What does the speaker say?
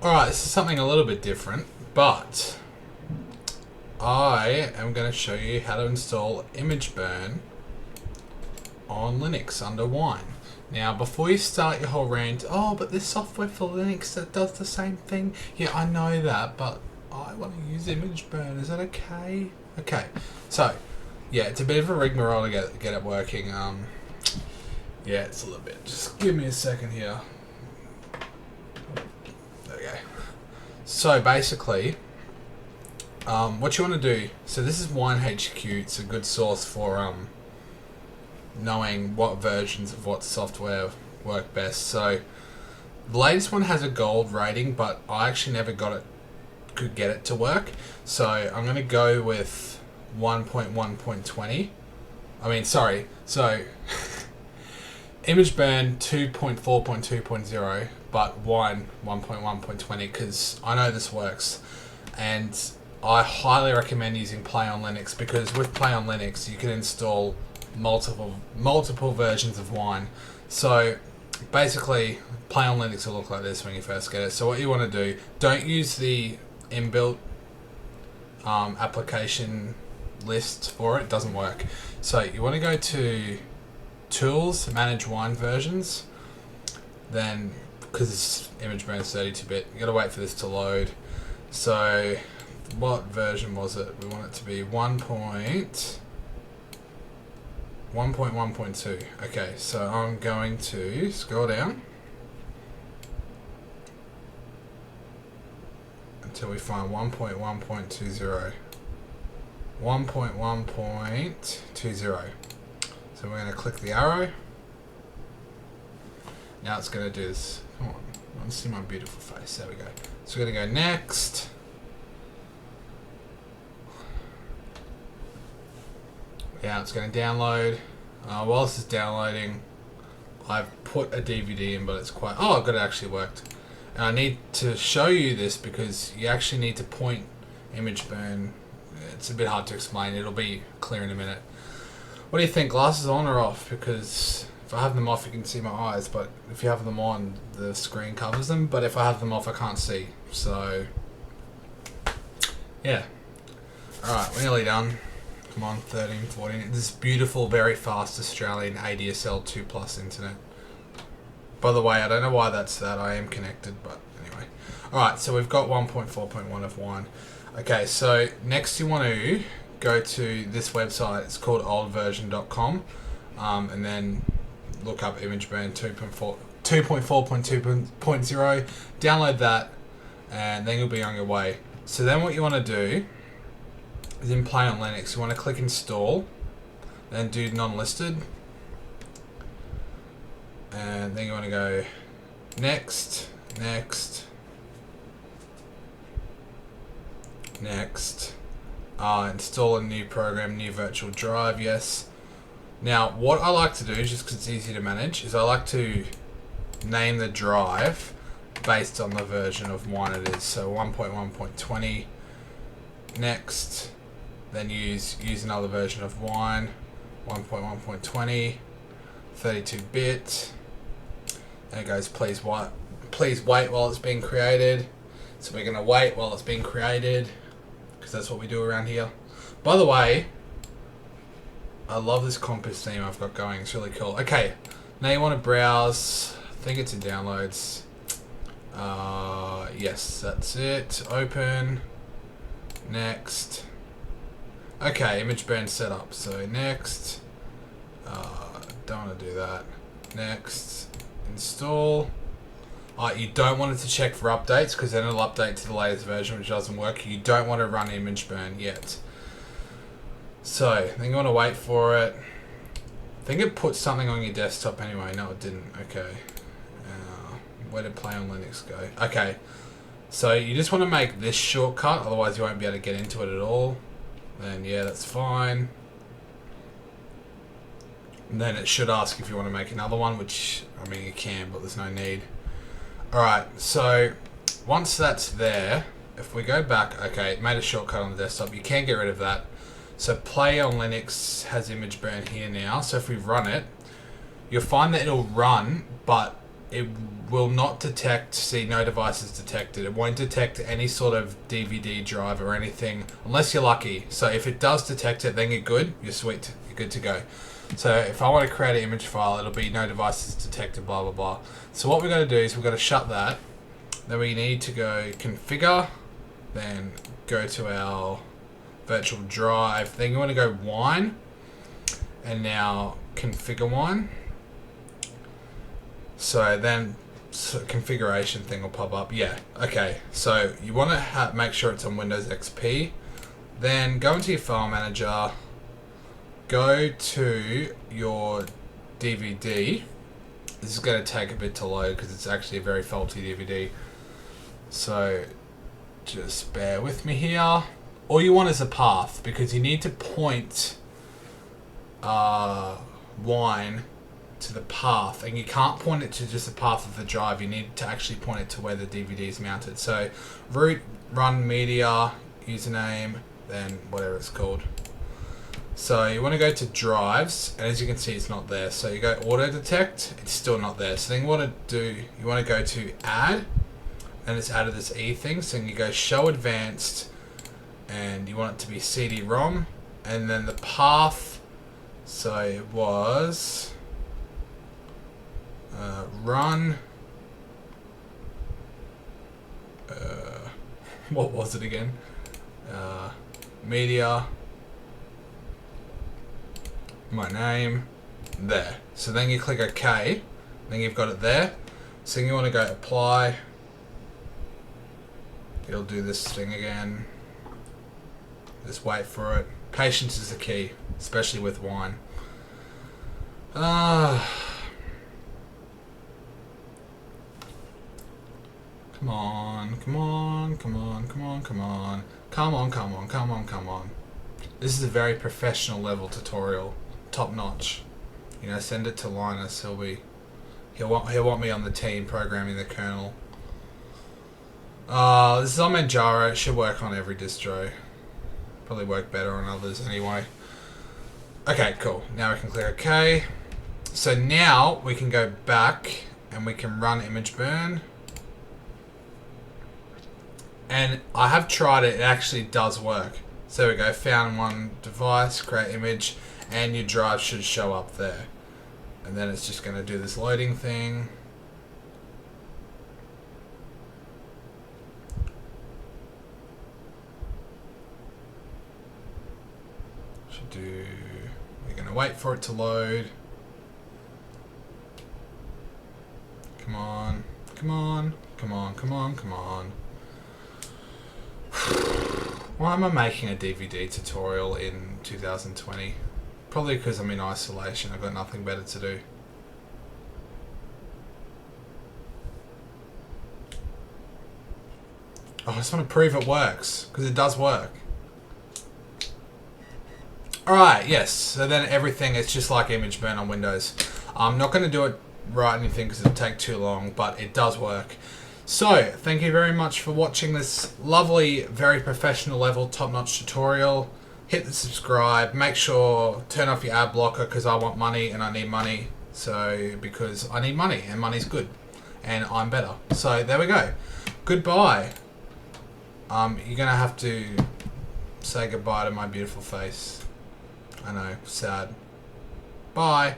Alright, this is something a little bit different, but I am going to show you how to install ImgBurn on Linux under Wine. Now, before you start your whole rant, oh, but there's software for Linux that does the same thing. Yeah, I know that, but I want to use ImgBurn. Is that okay? Okay, so, yeah, it's a bit of a rigmarole to get it working. Yeah, it's a little bit. Just give me a second here. There we go. So, basically, what you want to do, so this is Wine HQ. It's a good source for knowing what versions of what software work best. So the latest one has a gold rating, but I actually never could get it to work. So I'm going to go with 1.1.20. So ImgBurn 2.4.2.0, but Wine 1.1.20, because I know this works. And I highly recommend using Play on Linux, because with Play on Linux you can install multiple versions of Wine. So basically, Play on Linux will look like this when you first get it. So what you want to do, don't use the inbuilt application list for it. It doesn't work. So you want to go to Tools, Manage Wine Versions. Then, because ImgBurn is 32-bit, you got to wait for this to load. So what version was it? We want it to be 1.1.2. Okay, so I'm going to scroll down until we find 1.1.20. 1.1.20. So we're going to click the arrow. Now it's going to do this. Come on, I want to see my beautiful face. There we go. So we're going to go next. Yeah, it's going to download. While this is downloading, I've put a DVD in, but it's quite... Oh, good, it actually worked. And I need to show you this because you actually need to point ImgBurn. It's a bit hard to explain. It'll be clear in a minute. What do you think? Glasses on or off? Because if I have them off, you can see my eyes, but if you have them on, the screen covers them. But if I have them off, I can't see. So, yeah. Alright, we're nearly done. Come on, 13, 14. This beautiful, very fast Australian ADSL 2+ internet. By the way, I don't know why that's that. I am connected, but anyway. Alright, so we've got 1.4.1 of Wine. Okay, so next you want to go to this website. It's called oldversion.com. And then look up ImgBurn 2.4.2.0. Download that, and then you'll be on your way. So then what you want to do is in Play on Linux, you want to click install, then do non-listed, and then you want to go next, install a new program, new virtual drive, yes. Now what I like to do, just because it's easy to manage, is I like to name the drive based on the version of Wine it is. So 1.1.20, next. Then use another version of Wine, 1.1.20, 32-bit. There it goes, please wait while it's being created. So we're going to wait while it's being created, because that's what we do around here. By the way, I love this compass theme I've got going, it's really cool. Okay, now you want to browse, I think it's in downloads. Yes, that's it. Open, next. Okay, ImgBurn setup. So next, don't want to do that. Next, install. You don't want it to check for updates, because then it'll update to the latest version, which doesn't work. You don't want to run ImgBurn yet. So then you want to wait for it. I think it put something on your desktop anyway. No, it didn't. Okay. Where did Play on Linux go? Okay. So you just want to make this shortcut, otherwise you won't be able to get into it at all. Then yeah, that's fine. And then it should ask if you want to make another one, which, I mean, you can, but there's no need. Alright, so once that's there, if we go back, okay, it made a shortcut on the desktop. You can get rid of that. So Play on Linux has ImgBurn here now. So if we run it, you'll find that it'll run, but it will not detect, see no devices detected. It won't detect any sort of DVD drive or anything unless you're lucky. So if it does detect it, then you're good. You're sweet. You're good to go. So if I want to create an image file, it'll be no devices detected, blah, blah, blah. So what we're going to do is we're going to shut that. Then we need to go configure, then go to our virtual drive. Then you want to go wine, and now configure wine. So then configuration thing will pop up. Yeah, okay. So you want to make sure it's on Windows XP. Then go into your file manager, go to your DVD. This is going to take a bit to load because it's actually a very faulty DVD. So just bear with me here. All you want is a path because you need to point wine to the path, and you can't point it to just the path of the drive. You need to actually point it to where the DVD is mounted. So root run media username, then whatever it's called. So you want to go to drives, and as you can see, it's not there. So you go auto detect, it's still not there. So then you want to do, you want to go to add, and it's added this E thing. So you go show advanced, and you want it to be CD-ROM, and then the path. So it was run. What was it again? Media. My name. There. So then you click OK. Then you've got it there. So you want to go apply. It'll do this thing again. Just wait for it. Patience is the key, especially with wine. Come on, come on, come on, come on, come on. Come on, come on, come on, come on. This is a very professional level tutorial. Top notch. You know, send it to Linus, he'll want me on the team programming the kernel. This is on Manjaro, it should work on every distro. Probably work better on others anyway. Okay, cool. Now we can click OK. So now we can go back and we can run ImgBurn. And I have tried it, it actually does work. So there we go, found one device, create image, and your drive should show up there. And then it's just going to do this loading thing. We're going to wait for it to load. Come on, come on, come on, come on, come on. Why am I making a DVD tutorial in 2020? Probably because I'm in isolation. I've got nothing better to do. Oh, I just want to prove it works, because it does work. Alright, yes, so then everything is just like ImgBurn on Windows. I'm not going to do it right anything because it'll take too long, but it does work. So, thank you very much for watching this lovely, very professional level, top-notch tutorial. Hit the subscribe, make sure, turn off your ad blocker because I want money and I need money. So, because I need money and money's good and I'm better. So, there we go. Goodbye. You're going to have to say goodbye to my beautiful face. I know, sad. Bye.